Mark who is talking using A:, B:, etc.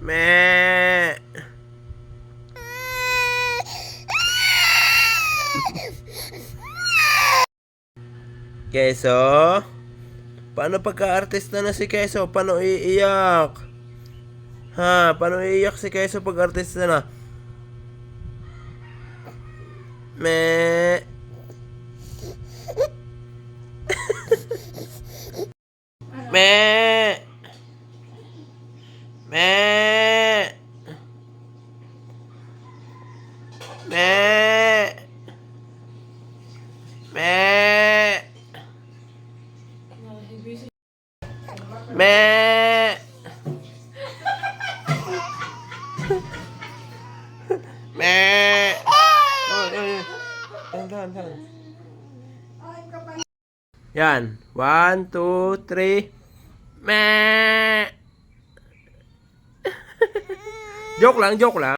A: Me. Keso? Paano pagka-artista na si Keso? Paano iiyak? Ha? Paano iiyak si Keso pag artista na? Me. Me. Me. Me. Me. Me. Me. Yan. 1, 2, 3. Me. Joke lang, joke lang.